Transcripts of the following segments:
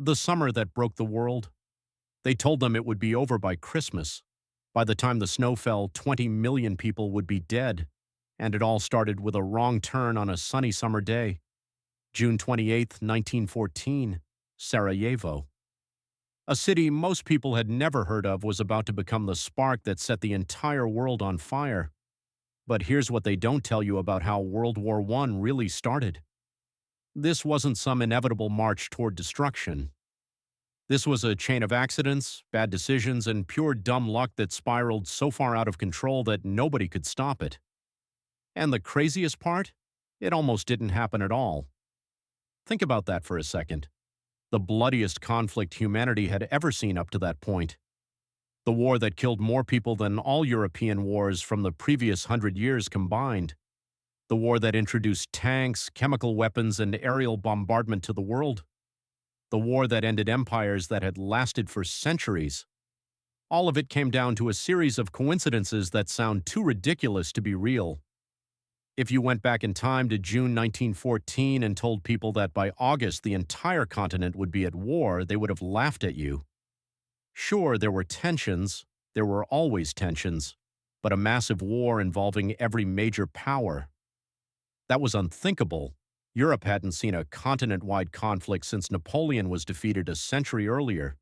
The summer that broke the world. They told them it would be over by Christmas. By the time the snow fell, 20 million people would be dead. And it all started with a wrong turn on a sunny summer day. June 28, 1914, Sarajevo. A city most people had never heard of was about to become the spark that set the entire world on fire. But here's what they don't tell you about how World War I really started. This wasn't some inevitable march toward destruction. This was a chain of accidents, bad decisions, and pure dumb luck that spiraled so far out of control that nobody could stop it. And the craziest part? It almost didn't happen at all. Think about that for a second. The bloodiest conflict humanity had ever seen up to that point. The war that killed more people than all European wars from the previous 100 years combined. The war that introduced tanks, chemical weapons, and aerial bombardment to the world. The war that ended empires that had lasted for centuries. All of it came down to a series of coincidences that sound too ridiculous to be real. If you went back in time to June 1914 and told people that by August the entire continent would be at war, they would have laughed at you. Sure, there were tensions. There were always tensions. But a massive war involving every major power. That was unthinkable. Europe hadn't seen a continent-wide conflict since Napoleon was defeated a century earlier.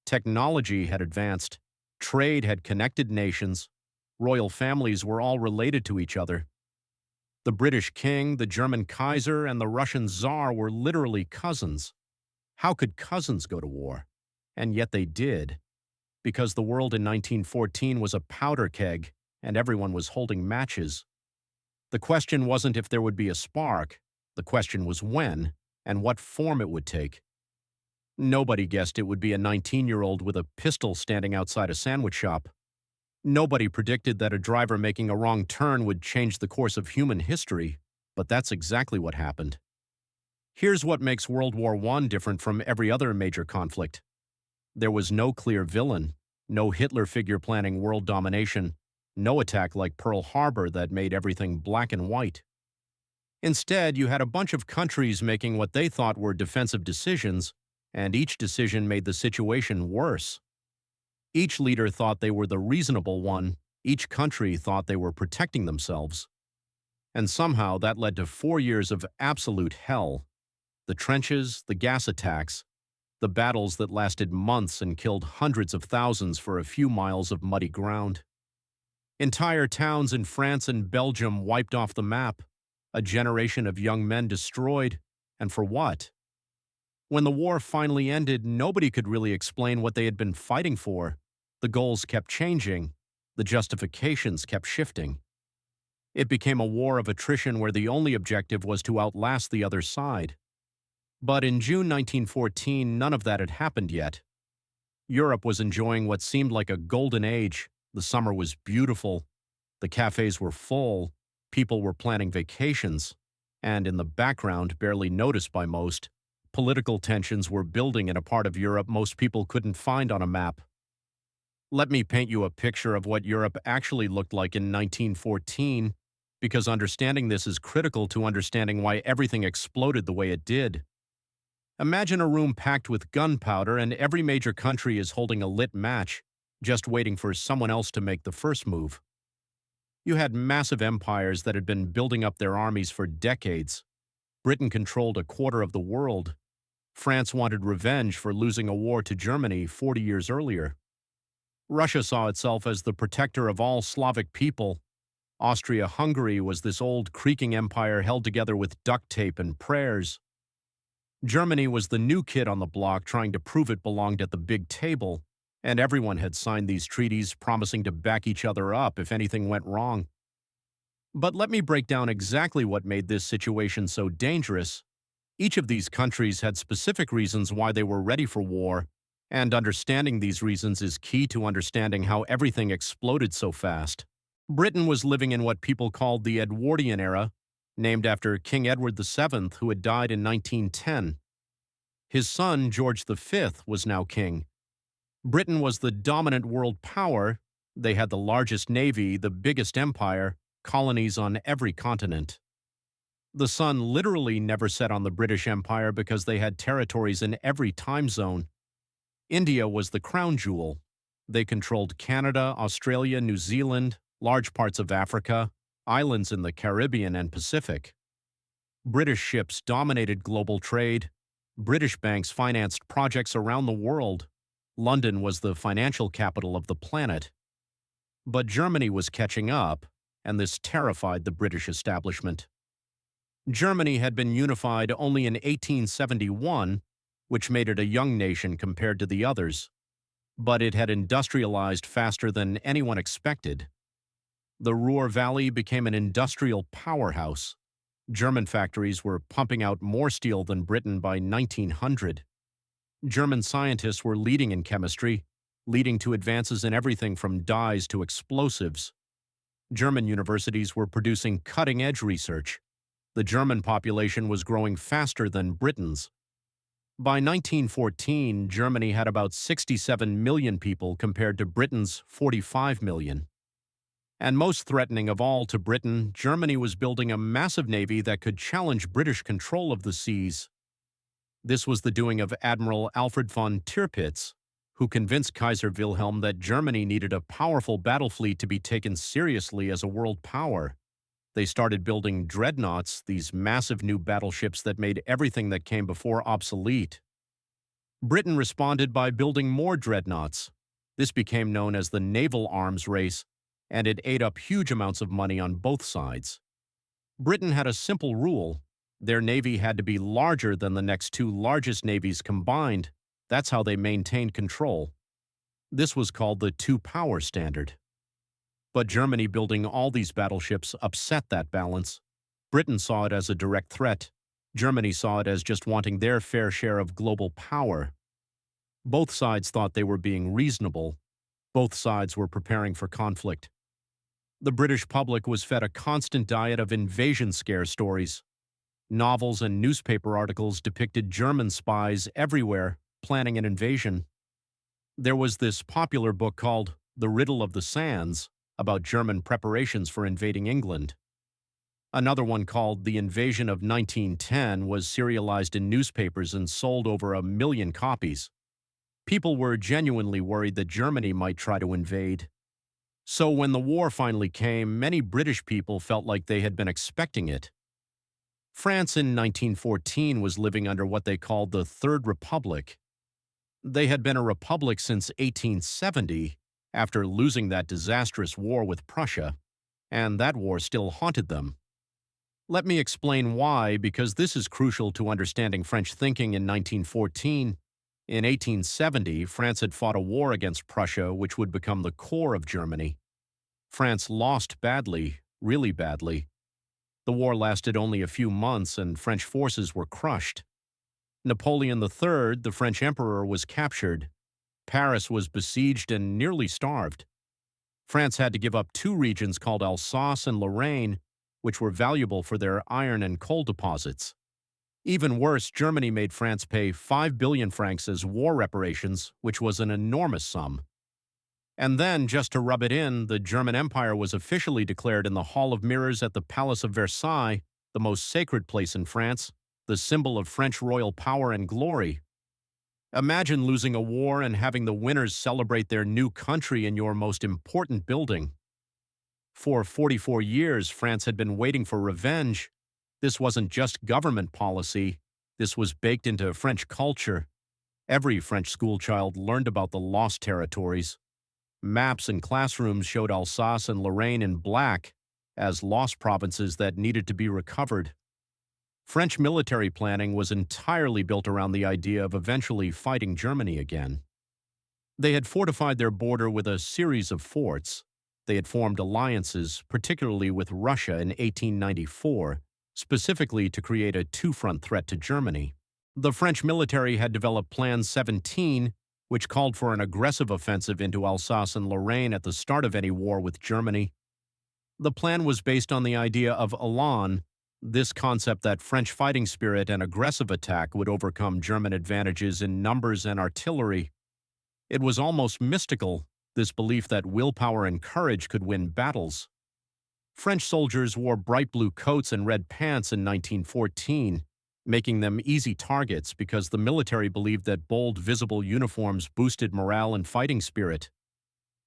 Technology had advanced. Trade had connected nations. Royal families were all related to each other. The British king, the German Kaiser, and the Russian Tsar were literally cousins. How could cousins go to war? And yet they did. Because the world in 1914 was a powder keg, and everyone was holding matches. The question wasn't if there would be a spark. The question was when, and what form it would take. Nobody guessed it would be a 19-year-old with a pistol standing outside a sandwich shop. Nobody predicted that a driver making a wrong turn would change the course of human history, but that's exactly what happened. Here's what makes World War I different from every other major conflict. There was no clear villain, no Hitler figure planning world domination, no attack like Pearl Harbor that made everything black and white. Instead, you had a bunch of countries making what they thought were defensive decisions, and each decision made the situation worse. Each leader thought they were the reasonable one, each country thought they were protecting themselves. And somehow that led to 4 years of absolute hell. The trenches, the gas attacks, the battles that lasted months and killed hundreds of thousands for a few miles of muddy ground. Entire towns in France and Belgium wiped off the map, a generation of young men destroyed, and for what? When the war finally ended, nobody could really explain what they had been fighting for. The goals kept changing, the justifications kept shifting. It became a war of attrition where the only objective was to outlast the other side. But in June 1914, none of that had happened yet. Europe was enjoying what seemed like a golden age. The summer was beautiful. The cafés were full. People were planning vacations. And in the background, barely noticed by most, political tensions were building in a part of Europe most people couldn't find on a map. Let me paint you a picture of what Europe actually looked like in 1914, because understanding this is critical to understanding why everything exploded the way it did. Imagine a room packed with gunpowder and every major country is holding a lit match, just waiting for someone else to make the first move. You had massive empires that had been building up their armies for decades. Britain controlled a quarter of the world. France wanted revenge for losing a war to Germany 40 years earlier. Russia saw itself as the protector of all Slavic people. Austria-Hungary was this old creaking empire held together with duct tape and prayers. Germany was the new kid on the block trying to prove it belonged at the big table, and everyone had signed these treaties promising to back each other up if anything went wrong. But let me break down exactly what made this situation so dangerous. Each of these countries had specific reasons why they were ready for war, and understanding these reasons is key to understanding how everything exploded so fast. Britain was living in what people called the Edwardian era, named after King Edward VII, who had died in 1910. His son, George V, was now king. Britain was the dominant world power. They had the largest navy, the biggest empire, colonies on every continent. The sun literally never set on the British Empire because they had territories in every time zone. India was the crown jewel. They controlled Canada, Australia, New Zealand, large parts of Africa, islands in the Caribbean and Pacific. British ships dominated global trade. British banks financed projects around the world. London was the financial capital of the planet. But Germany was catching up, and this terrified the British establishment. Germany had been unified only in 1871, which made it a young nation compared to the others, but it had industrialized faster than anyone expected. The Ruhr Valley became an industrial powerhouse. German factories were pumping out more steel than Britain by 1900. German scientists were leading in chemistry, leading to advances in everything from dyes to explosives. German universities were producing cutting-edge research. The German population was growing faster than Britain's. By 1914, Germany had about 67 million people compared to Britain's 45 million. And most threatening of all to Britain, Germany was building a massive navy that could challenge British control of the seas. This was the doing of Admiral Alfred von Tirpitz, who convinced Kaiser Wilhelm that Germany needed a powerful battle fleet to be taken seriously as a world power. They started building dreadnoughts, these massive new battleships that made everything that came before obsolete. Britain responded by building more dreadnoughts. This became known as the naval arms race, and it ate up huge amounts of money on both sides. Britain had a simple rule. Their navy had to be larger than the next two largest navies combined. That's how they maintained control. This was called the two-power standard. But Germany building all these battleships upset that balance. Britain saw it as a direct threat. Germany saw it as just wanting their fair share of global power. Both sides thought they were being reasonable. Both sides were preparing for conflict. The British public was fed a constant diet of invasion scare stories. Novels and newspaper articles depicted German spies everywhere planning an invasion. There was this popular book called The Riddle of the Sands about German preparations for invading England. Another one called The Invasion of 1910 was serialized in newspapers and sold over 1 million copies. People were genuinely worried that Germany might try to invade. So when the war finally came, many British people felt like they had been expecting it. France in 1914 was living under what they called the Third Republic. They had been a republic since 1870, after losing that disastrous war with Prussia, and that war still haunted them. Let me explain why, because this is crucial to understanding French thinking in 1914. In 1870, France had fought a war against Prussia, which would become the core of Germany. France lost badly, really badly. The war lasted only a few months, and French forces were crushed. Napoleon III, the French emperor, was captured. Paris was besieged and nearly starved. France had to give up 2 regions called Alsace and Lorraine, which were valuable for their iron and coal deposits. Even worse, Germany made France pay 5 billion francs as war reparations, which was an enormous sum. And then, just to rub it in, the German Empire was officially declared in the Hall of Mirrors at the Palace of Versailles, the most sacred place in France, the symbol of French royal power and glory. Imagine losing a war and having the winners celebrate their new country in your most important building. For 44 years, France had been waiting for revenge. This wasn't just government policy. This was baked into French culture. Every French schoolchild learned about the lost territories. Maps in classrooms showed Alsace and Lorraine in black as lost provinces that needed to be recovered. French military planning was entirely built around the idea of eventually fighting Germany again. They had fortified their border with a series of forts. They had formed alliances, particularly with Russia in 1894, specifically to create a two-front threat to Germany. The French military had developed Plan 17, which called for an aggressive offensive into Alsace and Lorraine at the start of any war with Germany. The plan was based on the idea of élan, this concept that French fighting spirit and aggressive attack would overcome German advantages in numbers and artillery. It was almost mystical, this belief that willpower and courage could win battles. French soldiers wore bright blue coats and red pants in 1914, making them easy targets because the military believed that bold, visible uniforms boosted morale and fighting spirit.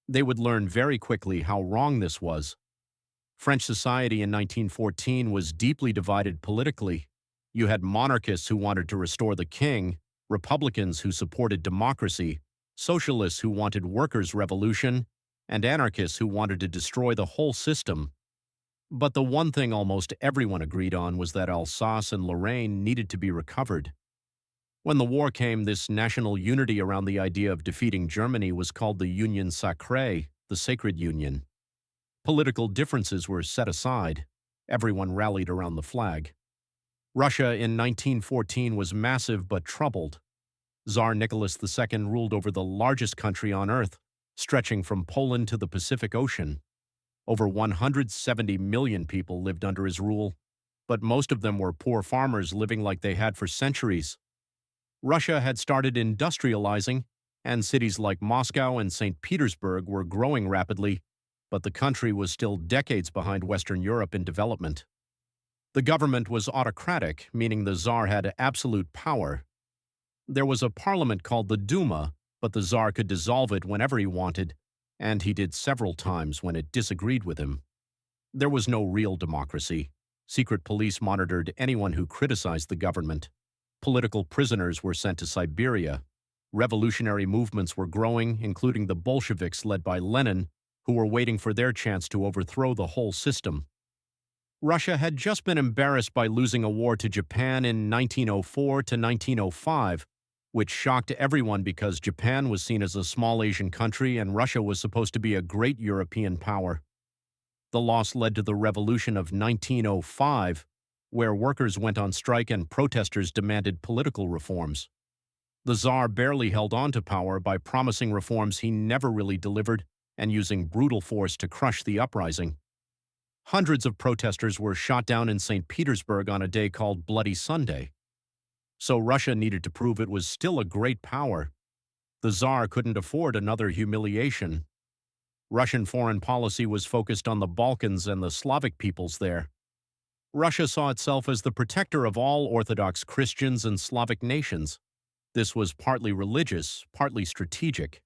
They would learn very quickly how wrong this was. French society in 1914 was deeply divided politically. You had monarchists who wanted to restore the king, Republicans who supported democracy, socialists who wanted workers' revolution, and anarchists who wanted to destroy the whole system. But the one thing almost everyone agreed on was that Alsace and Lorraine needed to be recovered. When the war came, this national unity around the idea of defeating Germany was called the Union Sacrée, the Sacred Union. Political differences were set aside. Everyone rallied around the flag. Russia in 1914 was massive but troubled. Tsar Nicholas II ruled over the largest country on earth, stretching from Poland to the Pacific Ocean. Over 170 million people lived under his rule, but most of them were poor farmers living like they had for centuries. Russia had started industrializing, and cities like Moscow and St. Petersburg were growing rapidly, but the country was still decades behind Western Europe in development. The government was autocratic, meaning the Tsar had absolute power. There was a parliament called the Duma, but the Tsar could dissolve it whenever he wanted, and he did several times when it disagreed with him. There was no real democracy. Secret police monitored anyone who criticized the government. Political prisoners were sent to Siberia. Revolutionary movements were growing, including the Bolsheviks led by Lenin, who were waiting for their chance to overthrow the whole system. Russia had just been embarrassed by losing a war to Japan in 1904 to 1905, which shocked everyone because Japan was seen as a small Asian country and Russia was supposed to be a great European power. The loss led to the Revolution of 1905, where workers went on strike and protesters demanded political reforms. The Tsar barely held on to power by promising reforms he never really delivered and using brutal force to crush the uprising. Hundreds of protesters were shot down in St. Petersburg on a day called Bloody Sunday. So Russia needed to prove it was still a great power. The Tsar couldn't afford another humiliation. Russian foreign policy was focused on the Balkans and the Slavic peoples there. Russia saw itself as the protector of all Orthodox Christians and Slavic nations. This was partly religious, partly strategic.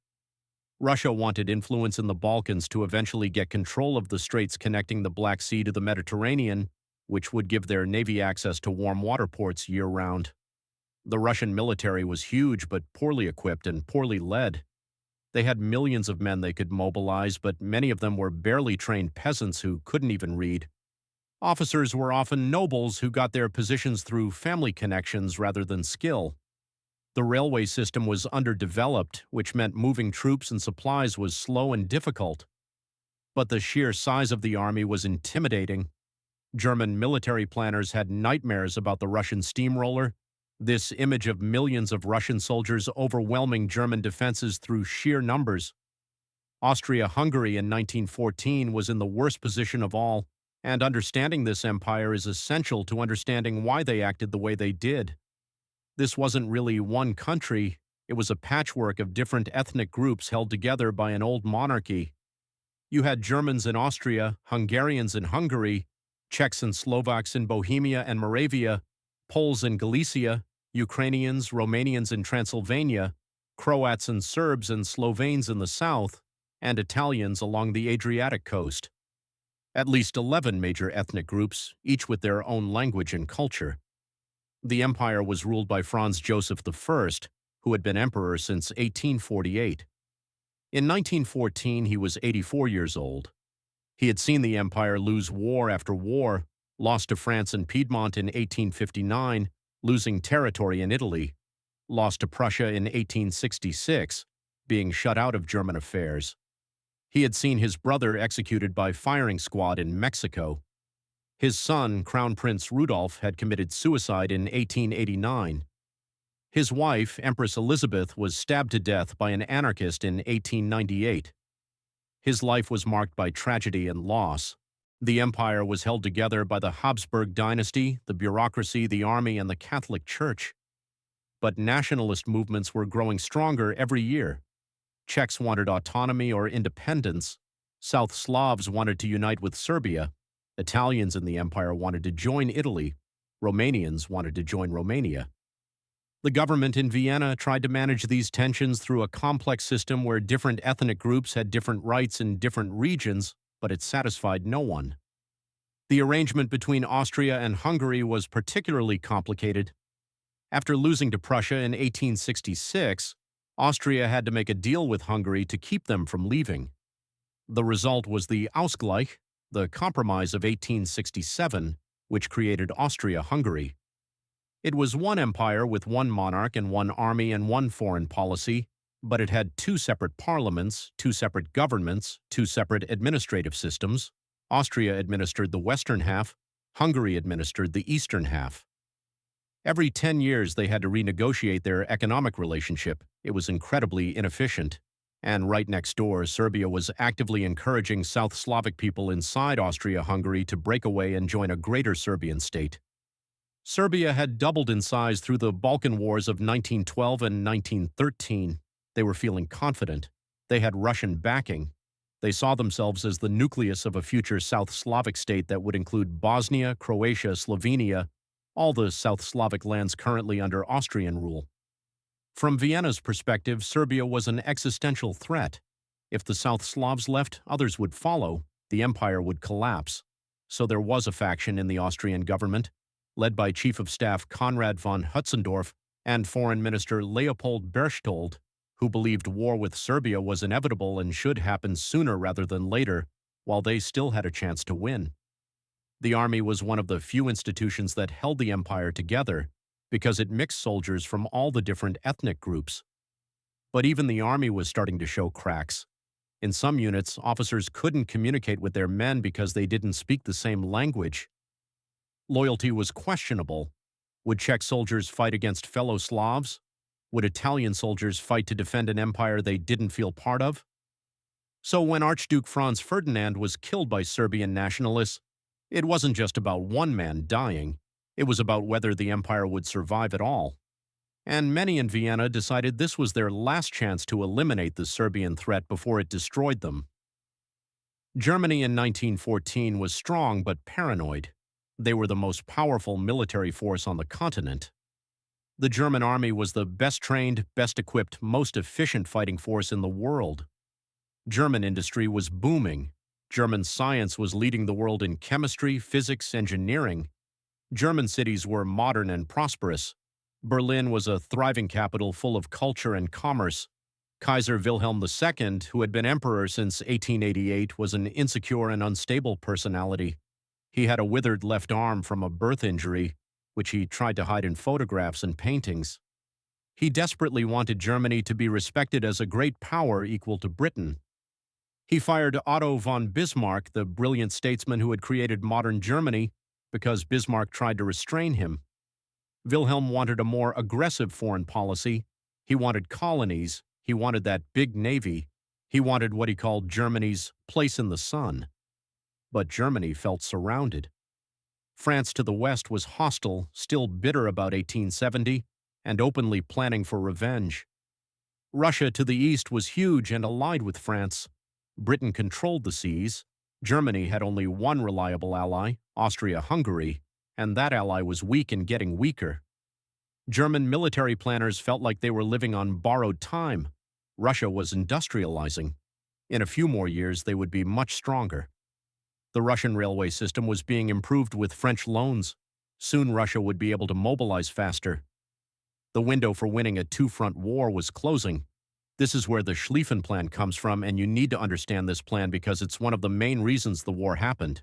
Russia wanted influence in the Balkans to eventually get control of the straits connecting the Black Sea to the Mediterranean, which would give their navy access to warm water ports year-round. The Russian military was huge but poorly equipped and poorly led. They had millions of men they could mobilize, but many of them were barely trained peasants who couldn't even read. Officers were often nobles who got their positions through family connections rather than skill. The railway system was underdeveloped, which meant moving troops and supplies was slow and difficult. But the sheer size of the army was intimidating. German military planners had nightmares about the Russian steamroller, this image of millions of Russian soldiers overwhelming German defenses through sheer numbers. Austria-Hungary in 1914 was in the worst position of all, and understanding this empire is essential to understanding why they acted the way they did. This wasn't really one country, it was a patchwork of different ethnic groups held together by an old monarchy. You had Germans in Austria, Hungarians in Hungary, Czechs and Slovaks in Bohemia and Moravia, Poles in Galicia, Ukrainians, Romanians in Transylvania, Croats and Serbs and Slovenes in the south, and Italians along the Adriatic coast. At least 11 major ethnic groups, each with their own language and culture. The empire was ruled by Franz Joseph I, who had been emperor since 1848. In 1914, he was 84 years old. He had seen the empire lose war after war, lost to France and Piedmont in 1859, losing territory in Italy, lost to Prussia in 1866, being shut out of German affairs. He had seen his brother executed by firing squad in Mexico. His son, Crown Prince Rudolf, had committed suicide in 1889. His wife, Empress Elizabeth, was stabbed to death by an anarchist in 1898. His life was marked by tragedy and loss. The empire was held together by the Habsburg dynasty, the bureaucracy, the army, and the Catholic Church. But nationalist movements were growing stronger every year. Czechs wanted autonomy or independence. South Slavs wanted to unite with Serbia. Italians in the empire wanted to join Italy. Romanians wanted to join Romania. The government in Vienna tried to manage these tensions through a complex system where different ethnic groups had different rights in different regions, but it satisfied no one. The arrangement between Austria and Hungary was particularly complicated. After losing to Prussia in 1866, Austria had to make a deal with Hungary to keep them from leaving. The result was the Ausgleich, the Compromise of 1867, which created Austria-Hungary. It was one empire with one monarch and one army and one foreign policy, but it had two separate parliaments, two separate governments, two separate administrative systems. Austria administered the western half, Hungary administered the eastern half. Every 10 years they had to renegotiate their economic relationship. It was incredibly inefficient. And right next door, Serbia was actively encouraging South Slavic people inside Austria-Hungary to break away and join a greater Serbian state. Serbia had doubled in size through the Balkan Wars of 1912 and 1913. They were feeling confident. They had Russian backing. They saw themselves as the nucleus of a future South Slavic state that would include Bosnia, Croatia, Slovenia, all the South Slavic lands currently under Austrian rule. From Vienna's perspective, Serbia was an existential threat. If the South Slavs left, others would follow. The empire would collapse. So there was a faction in the Austrian government, led by Chief of Staff Konrad von Hötzendorf and Foreign Minister Leopold Berchtold, who believed war with Serbia was inevitable and should happen sooner rather than later, while they still had a chance to win. The army was one of the few institutions that held the empire together because it mixed soldiers from all the different ethnic groups. But even the army was starting to show cracks. In some units, officers couldn't communicate with their men because they didn't speak the same language. Loyalty was questionable. Would Czech soldiers fight against fellow Slavs? Would Italian soldiers fight to defend an empire they didn't feel part of? So when Archduke Franz Ferdinand was killed by Serbian nationalists, it wasn't just about one man dying. It was about whether the empire would survive at all. And many in Vienna decided this was their last chance to eliminate the Serbian threat before it destroyed them. Germany in 1914 was strong but paranoid. They were the most powerful military force on the continent. The German army was the best trained, best equipped, most efficient fighting force in the world. German industry was booming. German science was leading the world in chemistry, physics, engineering. German cities were modern and prosperous. Berlin was a thriving capital full of culture and commerce. Kaiser Wilhelm II, who had been emperor since 1888, was an insecure and unstable personality. He had a withered left arm from a birth injury, which he tried to hide in photographs and paintings. He desperately wanted Germany to be respected as a great power equal to Britain. He fired Otto von Bismarck, the brilliant statesman who had created modern Germany, because Bismarck tried to restrain him. Wilhelm wanted a more aggressive foreign policy. He wanted colonies. He wanted that big navy. He wanted what he called Germany's place in the sun. But Germany felt surrounded. France to the west was hostile, still bitter about 1870, and openly planning for revenge. Russia to the east was huge and allied with France. Britain controlled the seas. Germany had only one reliable ally, Austria-Hungary, and that ally was weak and getting weaker. German military planners felt like they were living on borrowed time. Russia was industrializing. In a few more years, they would be much stronger. The Russian railway system was being improved with French loans. Soon Russia would be able to mobilize faster. The window for winning a two-front war was closing. This is where the Schlieffen Plan comes from, and you need to understand this plan because it's one of the main reasons the war happened.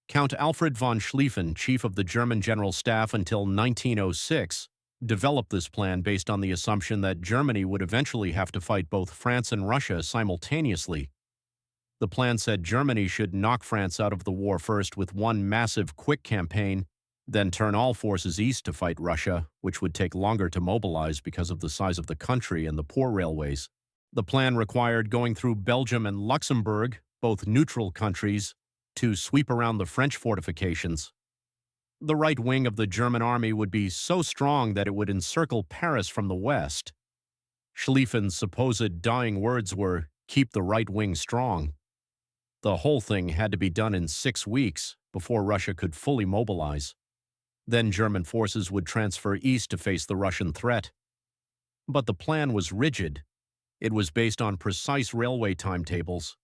Count Alfred von Schlieffen, chief of the German General Staff until 1906, developed this plan based on the assumption that Germany would eventually have to fight both France and Russia simultaneously. The plan said Germany should knock France out of the war first with one massive quick campaign, then turn all forces east to fight Russia, which would take longer to mobilize because of the size of the country and the poor railways. The plan required going through Belgium and Luxembourg, both neutral countries, to sweep around the French fortifications. The right wing of the German army would be so strong that it would encircle Paris from the west. Schlieffen's supposed dying words were, "Keep the right wing strong." The whole thing had to be done in 6 weeks, before Russia could fully mobilize. Then German forces would transfer east to face the Russian threat. But the plan was rigid. It was based on precise railway timetables.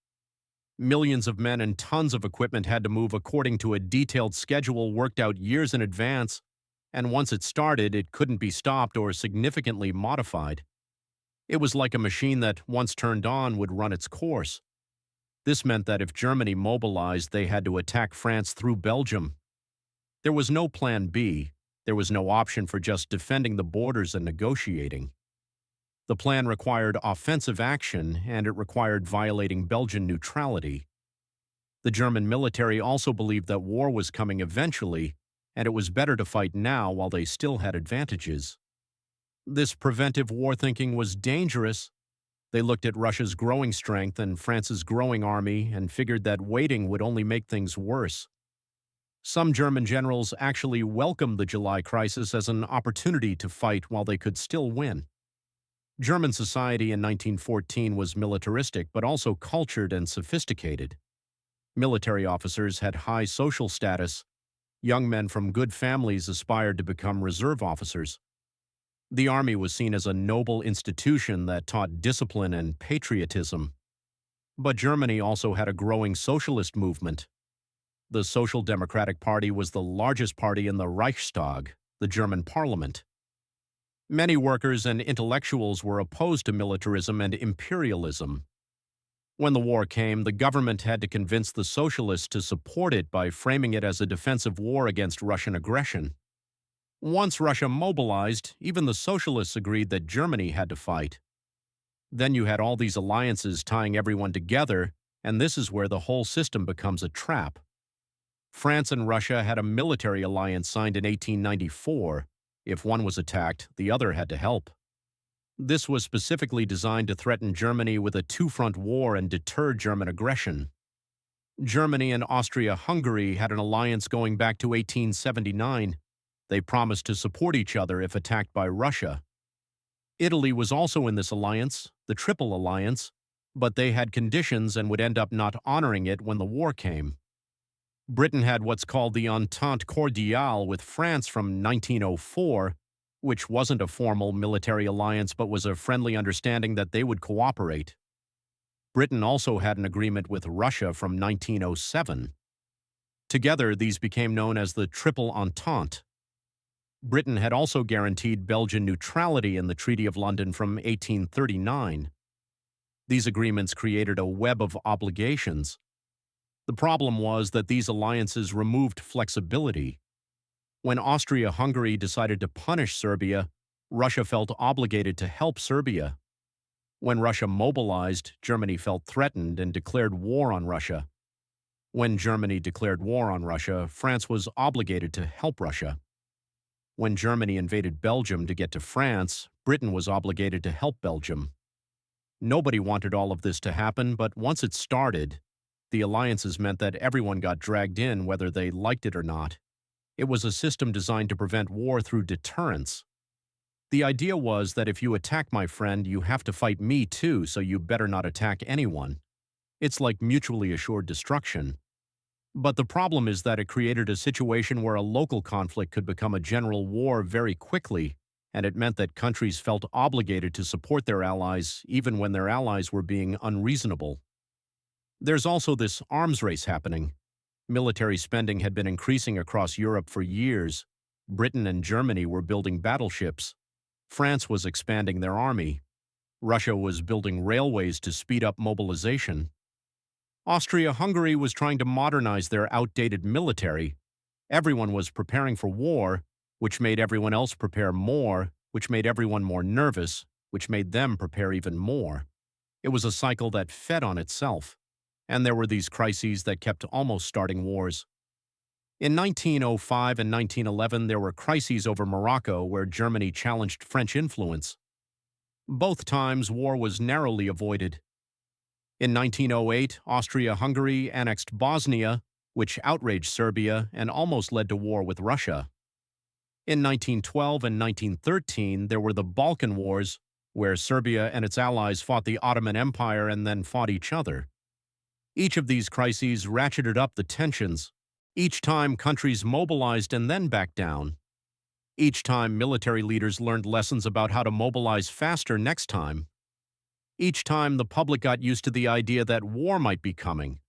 Millions of men and tons of equipment had to move according to a detailed schedule worked out years in advance, and once it started, it couldn't be stopped or significantly modified. It was like a machine that, once turned on, would run its course. This meant that if Germany mobilized, they had to attack France through Belgium. There was no plan B. There was no option for just defending the borders and negotiating. The plan required offensive action, and it required violating Belgian neutrality. The German military also believed that war was coming eventually, and it was better to fight now while they still had advantages. This preventive war thinking was dangerous. They looked at Russia's growing strength and France's growing army and figured that waiting would only make things worse. Some German generals actually welcomed the July crisis as an opportunity to fight while they could still win. German society in 1914 was militaristic but also cultured and sophisticated. Military officers had high social status. Young men from good families aspired to become reserve officers. The army was seen as a noble institution that taught discipline and patriotism. But Germany also had a growing socialist movement. The Social Democratic Party was the largest party in the Reichstag, the German parliament. Many workers and intellectuals were opposed to militarism and imperialism. When the war came, the government had to convince the socialists to support it by framing it as a defensive war against Russian aggression. Once Russia mobilized, even the socialists agreed that Germany had to fight. Then you had all these alliances tying everyone together, and this is where the whole system becomes a trap. France and Russia had a military alliance signed in 1894. If one was attacked, the other had to help. This was specifically designed to threaten Germany with a two-front war and deter German aggression. Germany and Austria-Hungary had an alliance going back to 1879. They promised to support each other if attacked by Russia. Italy was also in this alliance, the Triple Alliance, but they had conditions and would end up not honoring it when the war came. Britain had what's called the Entente Cordiale with France from 1904, which wasn't a formal military alliance but was a friendly understanding that they would cooperate. Britain also had an agreement with Russia from 1907. Together, these became known as the Triple Entente. Britain had also guaranteed Belgian neutrality in the Treaty of London from 1839. These agreements created a web of obligations. The problem was that these alliances removed flexibility. When Austria-Hungary decided to punish Serbia, Russia felt obligated to help Serbia. When Russia mobilized, Germany felt threatened and declared war on Russia. When Germany declared war on Russia, France was obligated to help Russia. When Germany invaded Belgium to get to France, Britain was obligated to help Belgium. Nobody wanted all of this to happen, but once it started, the alliances meant that everyone got dragged in whether they liked it or not. It was a system designed to prevent war through deterrence. The idea was that if you attack my friend, you have to fight me too, so you better not attack anyone. It's like mutually assured destruction. But the problem is that it created a situation where a local conflict could become a general war very quickly, and it meant that countries felt obligated to support their allies even when their allies were being unreasonable. There's also this arms race happening. Military spending had been increasing across Europe for years. Britain and Germany were building battleships. France was expanding their army. Russia was building railways to speed up mobilization. Austria-Hungary was trying to modernize their outdated military. Everyone was preparing for war, which made everyone else prepare more, which made everyone more nervous, which made them prepare even more. It was a cycle that fed on itself. And there were these crises that kept almost starting wars. In 1905 and 1911, there were crises over Morocco where Germany challenged French influence. Both times, war was narrowly avoided. In 1908, Austria-Hungary annexed Bosnia, which outraged Serbia and almost led to war with Russia. In 1912 and 1913, there were the Balkan Wars, where Serbia and its allies fought the Ottoman Empire and then fought each other. Each of these crises ratcheted up the tensions. Each time, countries mobilized and then backed down. Each time, military leaders learned lessons about how to mobilize faster next time. Each time, the public got used to the idea that war might be coming.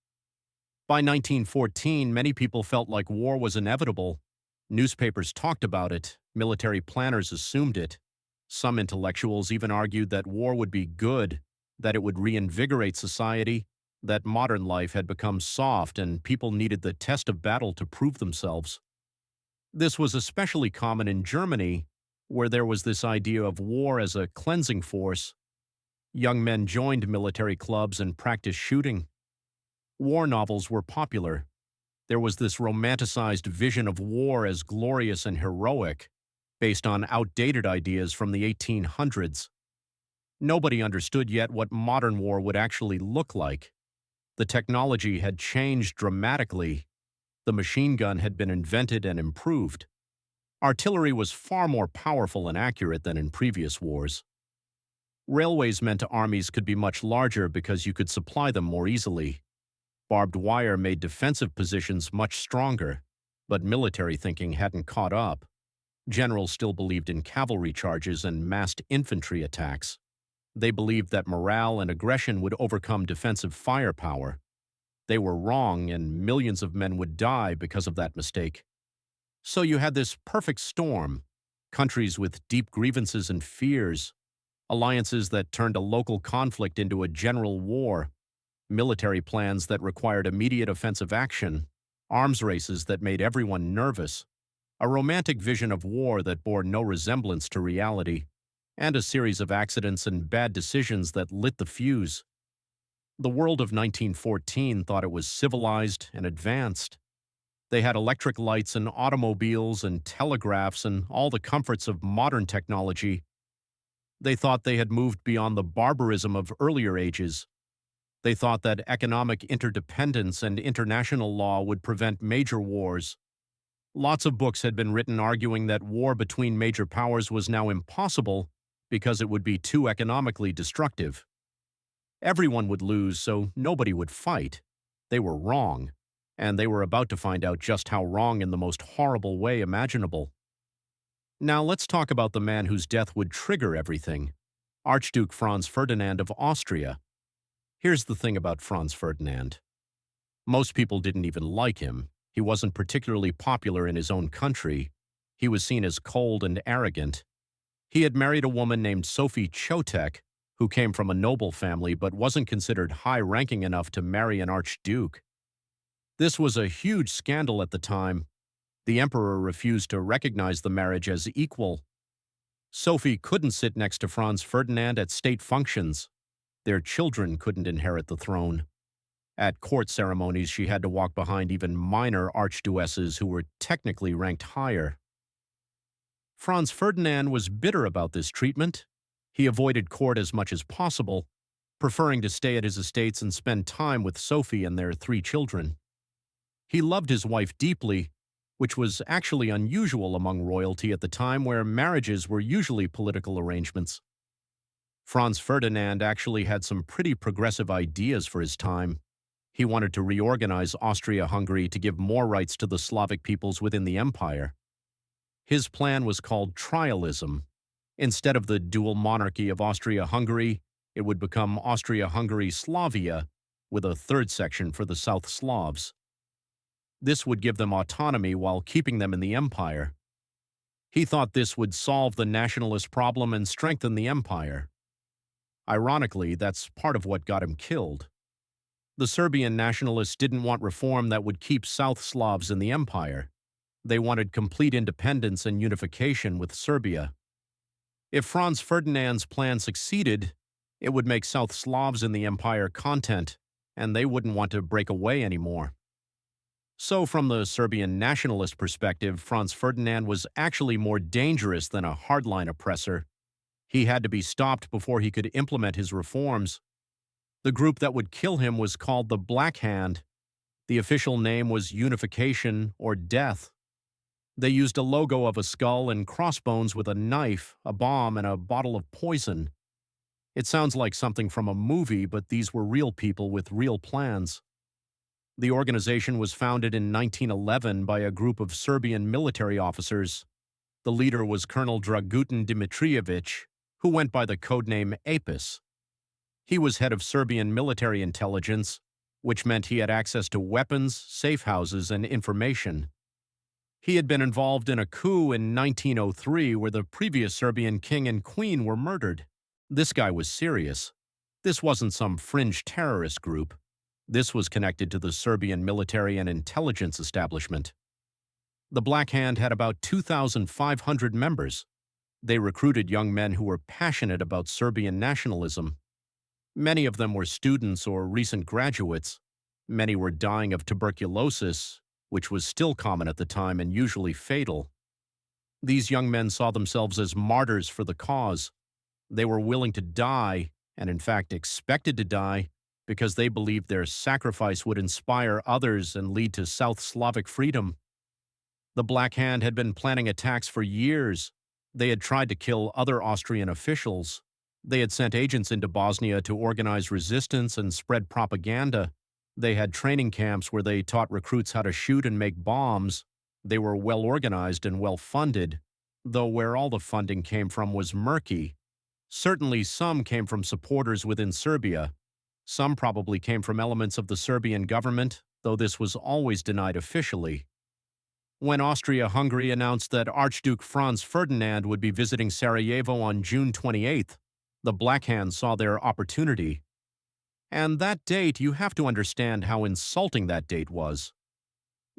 By 1914, many people felt like war was inevitable. Newspapers talked about it, military planners assumed it. Some intellectuals even argued that war would be good, that it would reinvigorate society, that modern life had become soft and people needed the test of battle to prove themselves. This was especially common in Germany, where there was this idea of war as a cleansing force. Young men joined military clubs and practiced shooting. War novels were popular. There was this romanticized vision of war as glorious and heroic, based on outdated ideas from the 1800s. Nobody understood yet what modern war would actually look like. The technology had changed dramatically. The machine gun had been invented and improved. Artillery was far more powerful and accurate than in previous wars. Railways meant armies could be much larger because you could supply them more easily. Barbed wire made defensive positions much stronger, but military thinking hadn't caught up. Generals still believed in cavalry charges and massed infantry attacks. They believed that morale and aggression would overcome defensive firepower. They were wrong, and millions of men would die because of that mistake. So you had this perfect storm, countries with deep grievances and fears, alliances that turned a local conflict into a general war, military plans that required immediate offensive action, arms races that made everyone nervous, a romantic vision of war that bore no resemblance to reality, and a series of accidents and bad decisions that lit the fuse. The world of 1914 thought it was civilized and advanced. They had electric lights and automobiles and telegraphs and all the comforts of modern technology. They thought they had moved beyond the barbarism of earlier ages. They thought that economic interdependence and international law would prevent major wars. Lots of books had been written arguing that war between major powers was now impossible because it would be too economically destructive. Everyone would lose, so nobody would fight. They were wrong, and they were about to find out just how wrong in the most horrible way imaginable. Now let's talk about the man whose death would trigger everything, Archduke Franz Ferdinand of Austria. Here's the thing about Franz Ferdinand. Most people didn't even like him. He wasn't particularly popular in his own country. He was seen as cold and arrogant. He had married a woman named Sophie Chotek, who came from a noble family but wasn't considered high-ranking enough to marry an archduke. This was a huge scandal at the time. The emperor refused to recognize the marriage as equal. Sophie couldn't sit next to Franz Ferdinand at state functions. Their children couldn't inherit the throne. At court ceremonies, she had to walk behind even minor archduchesses who were technically ranked higher. Franz Ferdinand was bitter about this treatment. He avoided court as much as possible, preferring to stay at his estates and spend time with Sophie and their 3 children. He loved his wife deeply, which was actually unusual among royalty at the time where marriages were usually political arrangements. Franz Ferdinand actually had some pretty progressive ideas for his time. He wanted to reorganize Austria-Hungary to give more rights to the Slavic peoples within the empire. His plan was called trialism. Instead of the dual monarchy of Austria-Hungary, it would become Austria-Hungary-Slavia, with a third section for the South Slavs. This would give them autonomy while keeping them in the empire. He thought this would solve the nationalist problem and strengthen the empire. Ironically, that's part of what got him killed. The Serbian nationalists didn't want reform that would keep South Slavs in the empire. They wanted complete independence and unification with Serbia. If Franz Ferdinand's plan succeeded, it would make South Slavs in the empire content, and they wouldn't want to break away anymore. So from the Serbian nationalist perspective, Franz Ferdinand was actually more dangerous than a hardline oppressor. He had to be stopped before he could implement his reforms. The group that would kill him was called the Black Hand. The official name was Unification or Death. They used a logo of a skull and crossbones with a knife, a bomb, and a bottle of poison. It sounds like something from a movie, but these were real people with real plans. The organization was founded in 1911 by a group of Serbian military officers. The leader was Colonel Dragutin Dimitrijević, who went by the codename Apis. He was head of Serbian military intelligence, which meant he had access to weapons, safe houses, and information. He had been involved in a coup in 1903 where the previous Serbian king and queen were murdered. This guy was serious. This wasn't some fringe terrorist group. This was connected to the Serbian military and intelligence establishment. The Black Hand had about 2,500 members. They recruited young men who were passionate about Serbian nationalism. Many of them were students or recent graduates. Many were dying of tuberculosis, which was still common at the time and usually fatal. These young men saw themselves as martyrs for the cause. They were willing to die, and in fact expected to die, because they believed their sacrifice would inspire others and lead to South Slavic freedom. The Black Hand had been planning attacks for years. They had tried to kill other Austrian officials. They had sent agents into Bosnia to organize resistance and spread propaganda. They had training camps where they taught recruits how to shoot and make bombs. They were well organized and well funded, though where all the funding came from was murky. Certainly some came from supporters within Serbia. Some probably came from elements of the Serbian government, though this was always denied officially. When Austria-Hungary announced that Archduke Franz Ferdinand would be visiting Sarajevo on June 28th, the Black Hand saw their opportunity. And that date, you have to understand how insulting that date was.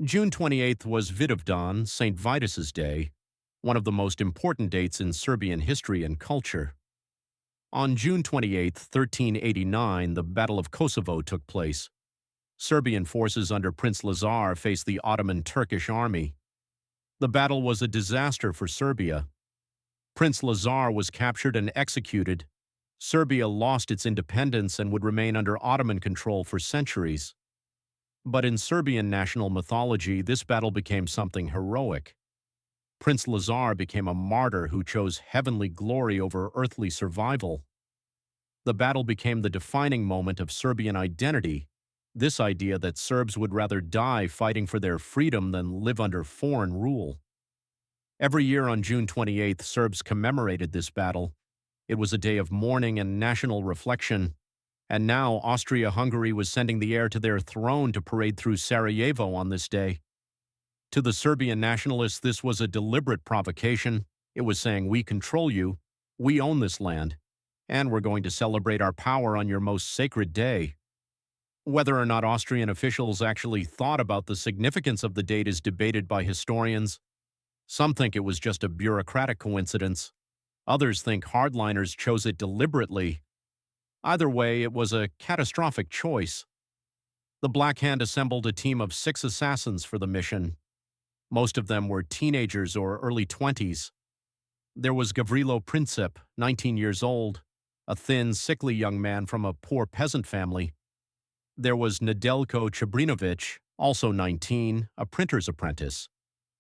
June 28th was Vidovdan, St. Vitus's Day, one of the most important dates in Serbian history and culture. On June 28, 1389, the Battle of Kosovo took place. Serbian forces under Prince Lazar faced the Ottoman Turkish army. The battle was a disaster for Serbia. Prince Lazar was captured and executed. Serbia lost its independence and would remain under Ottoman control for centuries. But in Serbian national mythology, this battle became something heroic. Prince Lazar became a martyr who chose heavenly glory over earthly survival. The battle became the defining moment of Serbian identity, this idea that Serbs would rather die fighting for their freedom than live under foreign rule. Every year on June 28th, Serbs commemorated this battle. It was a day of mourning and national reflection, and now Austria-Hungary was sending the heir to their throne to parade through Sarajevo on this day. To the Serbian nationalists, this was a deliberate provocation. It was saying, we control you, we own this land, and we're going to celebrate our power on your most sacred day. Whether or not Austrian officials actually thought about the significance of the date is debated by historians. Some think it was just a bureaucratic coincidence. Others think hardliners chose it deliberately. Either way, it was a catastrophic choice. The Black Hand assembled a team of 6 assassins for the mission. Most of them were teenagers or early 20s. There was Gavrilo Princip, 19 years old, a thin, sickly young man from a poor peasant family. There was Nedeljko Chabrinovic, also 19, a printer's apprentice.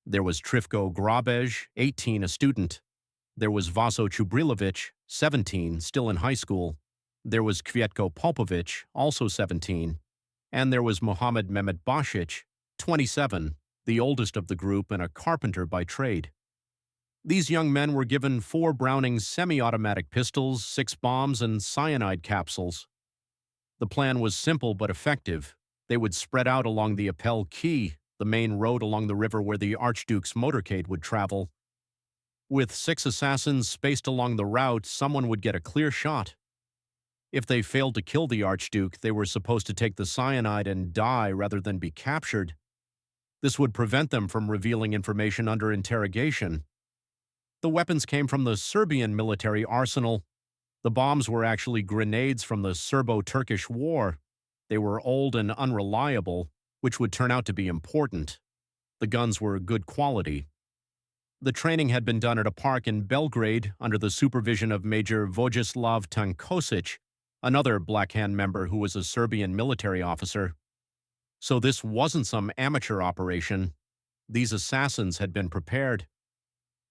There was Trifko Grabej, 18, a student. There was Vaso Chubrilovic, 17, still in high school. There was Kvietko Popovic, also 17. And there was Mohamed Mehmet Bashic, 27, the oldest of the group and a carpenter by trade. These young men were given 4 Browning semi-automatic pistols, 6 bombs, and cyanide capsules. The plan was simple but effective. They would spread out along the Appel Quay, the main road along the river where the Archduke's motorcade would travel. With 6 assassins spaced along the route, someone would get a clear shot. If they failed to kill the Archduke, they were supposed to take the cyanide and die rather than be captured. This would prevent them from revealing information under interrogation. The weapons came from the Serbian military arsenal. The bombs were actually grenades from the Serbo-Turkish War. They were old and unreliable, which would turn out to be important. The guns were good quality. The training had been done at a park in Belgrade under the supervision of Major Vojislav Tankosic, another Black Hand member who was a Serbian military officer. So this wasn't some amateur operation. These assassins had been prepared.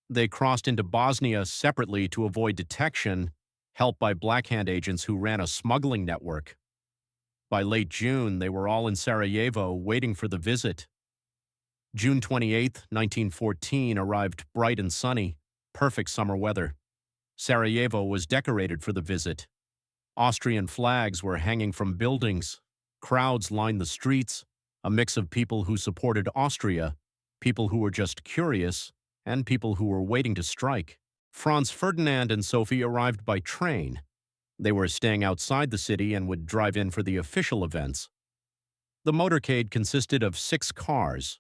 They crossed into Bosnia separately to avoid detection, helped by Black Hand agents who ran a smuggling network. By late June, they were all in Sarajevo waiting for the visit. June 28, 1914 arrived bright and sunny, perfect summer weather. Sarajevo was decorated for the visit. Austrian flags were hanging from buildings. Crowds lined the streets, a mix of people who supported Austria, people who were just curious, and people who were waiting to strike. Franz Ferdinand and Sophie arrived by train. They were staying outside the city and would drive in for the official events. The motorcade consisted of 6 cars.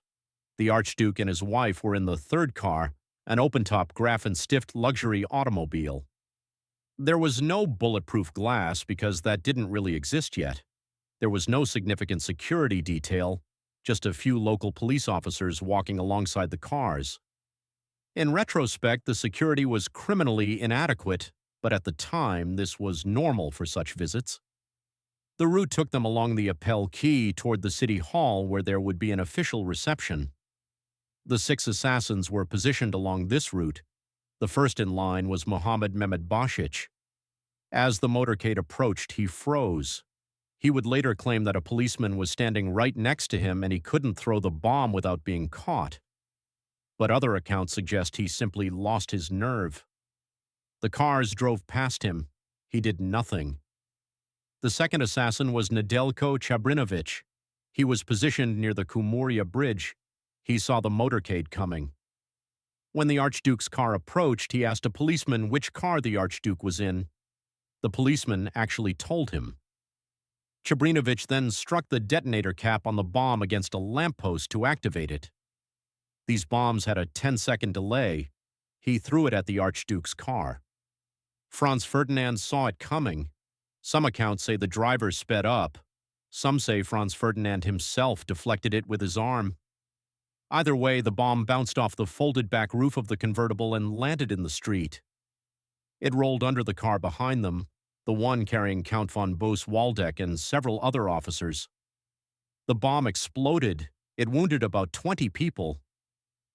The Archduke and his wife were in the third car, an open-top Graf-and-Stift luxury automobile. There was no bulletproof glass because that didn't really exist yet. There was no significant security detail, just a few local police officers walking alongside the cars. In retrospect, the security was criminally inadequate, but at the time, this was normal for such visits. The route took them along the Appel Quay toward the city hall where there would be an official reception. The 6 assassins were positioned along this route. The first in line was Mohammed Mehmed Bashic. As the motorcade approached, he froze. He would later claim that a policeman was standing right next to him and he couldn't throw the bomb without being caught. But other accounts suggest he simply lost his nerve. The cars drove past him. He did nothing. The second assassin was Nedeljko Chabrinovic. He was positioned near the Kumuria Bridge. He saw the motorcade coming. When the Archduke's car approached, he asked a policeman which car the Archduke was in. The policeman actually told him. Chabrinovic then struck the detonator cap on the bomb against a lamppost to activate it. These bombs had a 10-second delay. He threw it at the Archduke's car. Franz Ferdinand saw it coming. Some accounts say the driver sped up. Some say Franz Ferdinand himself deflected it with his arm. Either way, the bomb bounced off the folded-back roof of the convertible and landed in the street. It rolled under the car behind them, the one carrying Count von Boos-Waldeck and several other officers. The bomb exploded. It wounded about 20 people.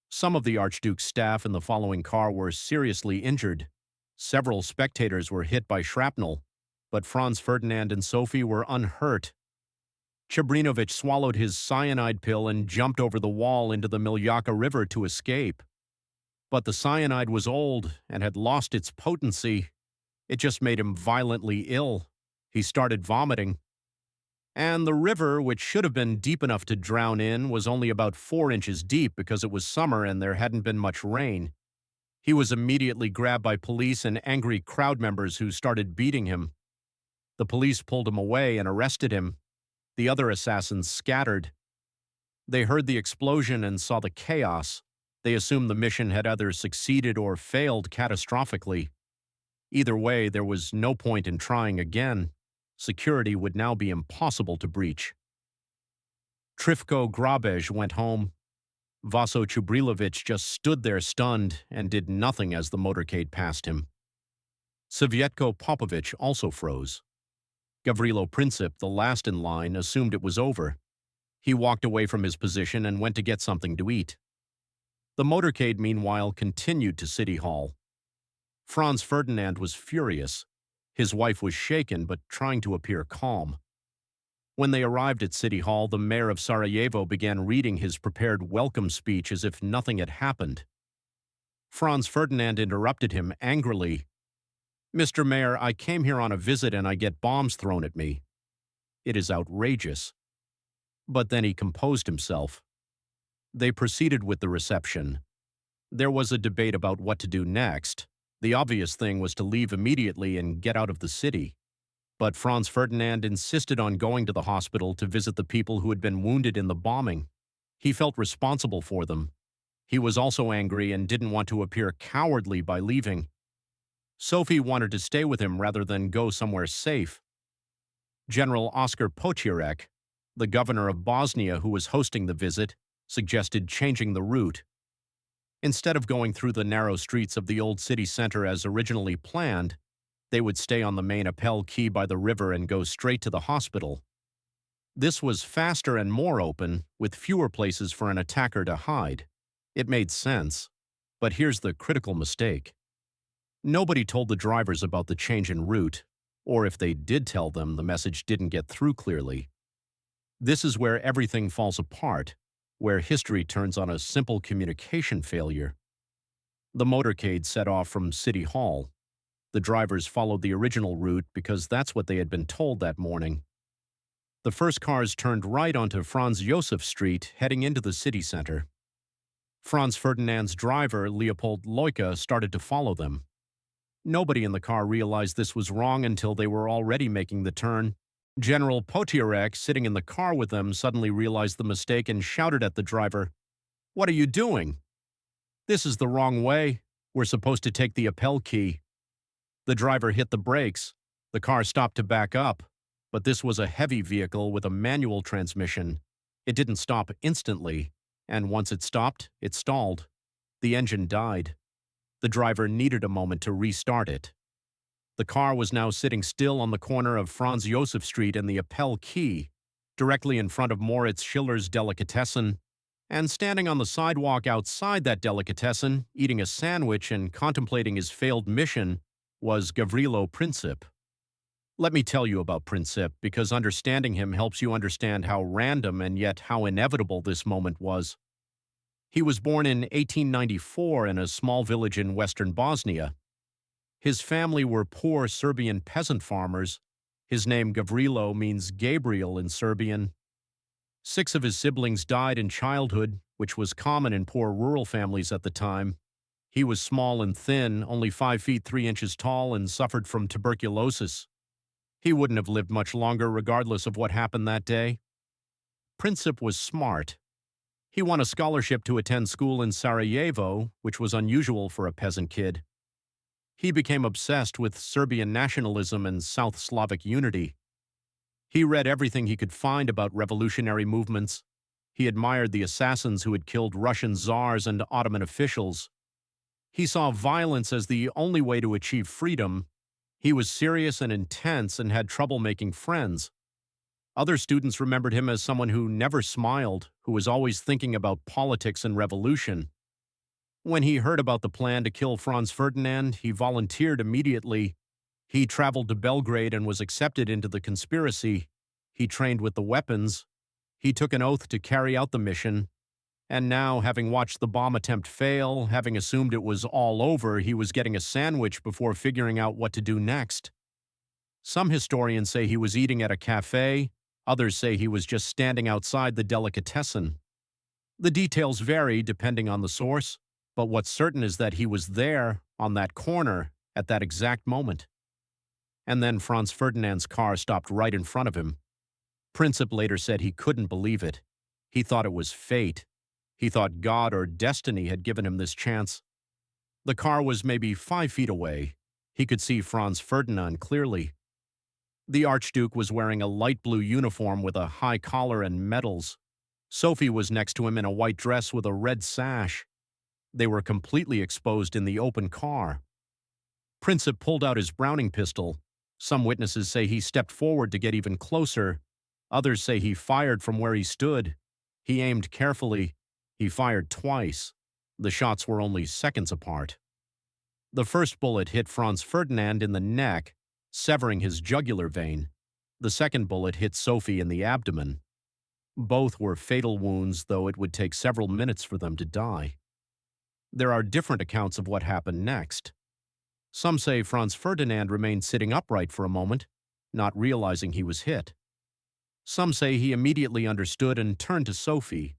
Some of the Archduke's staff in the following car were seriously injured. Several spectators were hit by shrapnel, but Franz Ferdinand and Sophie were unhurt. Chabrinovic swallowed his cyanide pill and jumped over the wall into the Miljacka River to escape. But the cyanide was old and had lost its potency. It just made him violently ill. He started vomiting. And the river, which should have been deep enough to drown in, was only about 4 inches deep because it was summer and there hadn't been much rain. He was immediately grabbed by police and angry crowd members who started beating him. The police pulled him away and arrested him. The other assassins scattered. They heard the explosion and saw the chaos. They assumed the mission had either succeeded or failed catastrophically. Either way, there was no point in trying again. Security would now be impossible to breach. Trifko Grabej went home. Vaso Chubrilovic just stood there stunned and did nothing as the motorcade passed him. Savjetko Popovic also froze. Gavrilo Princip, the last in line, assumed it was over. He walked away from his position and went to get something to eat. The motorcade, meanwhile, continued to City Hall. Franz Ferdinand was furious. His wife was shaken but trying to appear calm. When they arrived at City Hall, the mayor of Sarajevo began reading his prepared welcome speech as if nothing had happened. Franz Ferdinand interrupted him angrily. "Mr. Mayor, I came here on a visit and I get bombs thrown at me. It is outrageous." But then he composed himself. They proceeded with the reception. There was a debate about what to do next. The obvious thing was to leave immediately and get out of the city. But Franz Ferdinand insisted on going to the hospital to visit the people who had been wounded in the bombing. He felt responsible for them. He was also angry and didn't want to appear cowardly by leaving. Sophie wanted to stay with him rather than go somewhere safe. General Oskar Pochirek, the governor of Bosnia who was hosting the visit, suggested changing the route. Instead of going through the narrow streets of the old city center as originally planned, they would stay on the main Appel Quay by the river and go straight to the hospital. This was faster and more open, with fewer places for an attacker to hide. It made sense. But here's the critical mistake. Nobody told the drivers about the change in route. Or if they did tell them, the message didn't get through clearly. This is where everything falls apart, where history turns on a simple communication failure. The motorcade set off from City Hall. The drivers followed the original route because that's what they had been told that morning. The first cars turned right onto Franz Josef Street, heading into the city center. Franz Ferdinand's driver, Leopold Leuke, started to follow them. Nobody in the car realized this was wrong until they were already making the turn. General Potierek, sitting in the car with them, suddenly realized the mistake and shouted at the driver, "What are you doing? This is the wrong way. We're supposed to take the Appel key." The driver hit the brakes. The car stopped to back up, but this was a heavy vehicle with a manual transmission. It didn't stop instantly, and once it stopped, it stalled. The engine died. The driver needed a moment to restart it. The car was now sitting still on the corner of Franz Josef Street and the Appel Quay, directly in front of Moritz Schiller's delicatessen, and standing on the sidewalk outside that delicatessen, eating a sandwich and contemplating his failed mission, was Gavrilo Princip. Let me tell you about Princip, because understanding him helps you understand how random and yet how inevitable this moment was. He was born in 1894 in a small village in western Bosnia. His family were poor Serbian peasant farmers. His name Gavrilo means Gabriel in Serbian. 6 of his siblings died in childhood, which was common in poor rural families at the time. He was small and thin, only 5 feet 3 inches tall, and suffered from tuberculosis. He wouldn't have lived much longer regardless of what happened that day. Princip was smart. He won a scholarship to attend school in Sarajevo, which was unusual for a peasant kid. He became obsessed with Serbian nationalism and South Slavic unity. He read everything he could find about revolutionary movements. He admired the assassins who had killed Russian czars and Ottoman officials. He saw violence as the only way to achieve freedom. He was serious and intense and had trouble making friends. Other students remembered him as someone who never smiled, who was always thinking about politics and revolution. When he heard about the plan to kill Franz Ferdinand, he volunteered immediately. He traveled to Belgrade and was accepted into the conspiracy. He trained with the weapons. He took an oath to carry out the mission. And now, having watched the bomb attempt fail, having assumed it was all over, he was getting a sandwich before figuring out what to do next. Some historians say he was eating at a cafe. Others say he was just standing outside the delicatessen. The details vary depending on the source, but what's certain is that he was there, on that corner, at that exact moment. And then Franz Ferdinand's car stopped right in front of him. Princip later said he couldn't believe it. He thought it was fate. He thought God or destiny had given him this chance. The car was maybe 5 feet away. He could see Franz Ferdinand clearly. The Archduke was wearing a light blue uniform with a high collar and medals. Sophie was next to him in a white dress with a red sash. They were completely exposed in the open car. Princip pulled out his Browning pistol. Some witnesses say he stepped forward to get even closer. Others say he fired from where he stood. He aimed carefully. He fired twice. The shots were only seconds apart. The first bullet hit Franz Ferdinand in the neck, severing his jugular vein. The second bullet hit Sophie in the abdomen. Both were fatal wounds, though it would take several minutes for them to die. There are different accounts of what happened next. Some say Franz Ferdinand remained sitting upright for a moment, not realizing he was hit. Some say he immediately understood and turned to Sophie.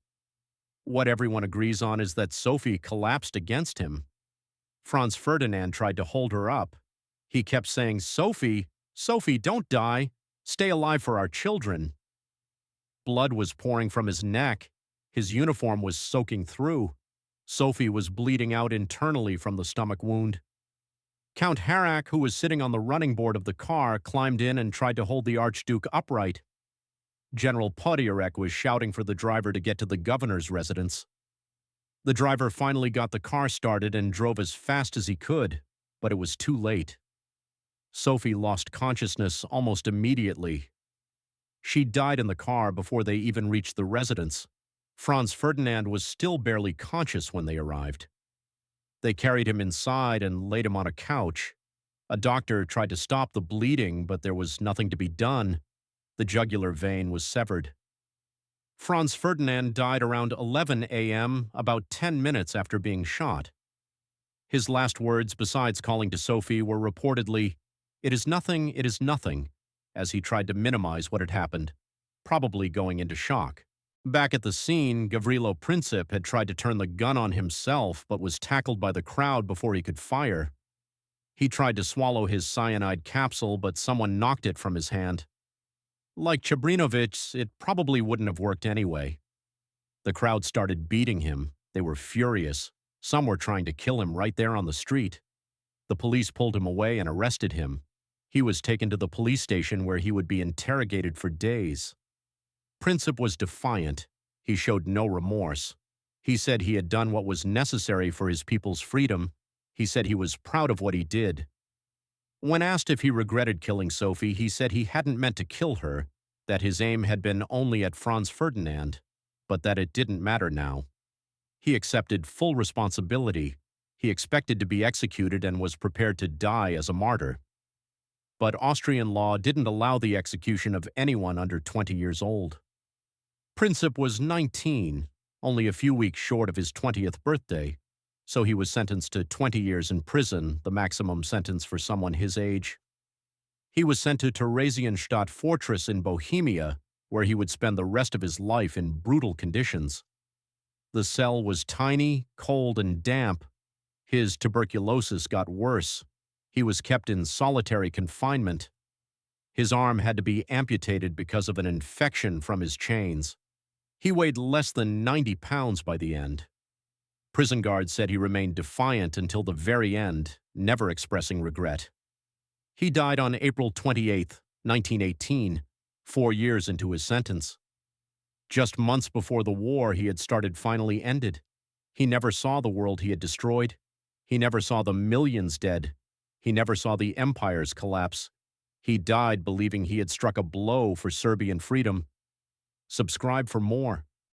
What everyone agrees on is that Sophie collapsed against him. Franz Ferdinand tried to hold her up. He kept saying, "Sophie, Sophie, don't die. Stay alive for our children." Blood was pouring from his neck. His uniform was soaking through. Sophie was bleeding out internally from the stomach wound. Count Harak, who was sitting on the running board of the car, climbed in and tried to hold the Archduke upright. General Podierek was shouting for the driver to get to the governor's residence. The driver finally got the car started and drove as fast as he could, but it was too late. Sophie lost consciousness almost immediately. She died in the car before they even reached the residence. Franz Ferdinand was still barely conscious when they arrived. They carried him inside and laid him on a couch. A doctor tried to stop the bleeding, but there was nothing to be done. The jugular vein was severed. Franz Ferdinand died around 11 a.m., about 10 minutes after being shot. His last words, besides calling to Sophie, were reportedly, it is nothing," as he tried to minimize what had happened, probably going into shock. Back at the scene, Gavrilo Princip had tried to turn the gun on himself but was tackled by the crowd before he could fire. He tried to swallow his cyanide capsule, but someone knocked it from his hand. Like Chabrinovich, it probably wouldn't have worked anyway. The crowd started beating him. They were furious. Some were trying to kill him right there on the street. The police pulled him away and arrested him. He was taken to the police station where he would be interrogated for days. Princip was defiant. He showed no remorse. He said he had done what was necessary for his people's freedom. He said he was proud of what he did. When asked if he regretted killing Sophie, he said he hadn't meant to kill her, that his aim had been only at Franz Ferdinand, but that it didn't matter now. He accepted full responsibility. He expected to be executed and was prepared to die as a martyr. But Austrian law didn't allow the execution of anyone under 20 years old. Princip was 19, only a few weeks short of his 20th birthday, so he was sentenced to 20 years in prison, the maximum sentence for someone his age. He was sent to Theresienstadt Fortress in Bohemia, where he would spend the rest of his life in brutal conditions. The cell was tiny, cold, and damp. His tuberculosis got worse. He was kept in solitary confinement. His arm had to be amputated because of an infection from his chains. He weighed less than 90 pounds by the end. Prison guards said he remained defiant until the very end, never expressing regret. He died on April 28, 1918, 4 years into his sentence. Just months before the war he had started finally ended. He never saw the world he had destroyed. He never saw the millions dead. He never saw the empires collapse. He died believing he had struck a blow for Serbian freedom. Subscribe for more.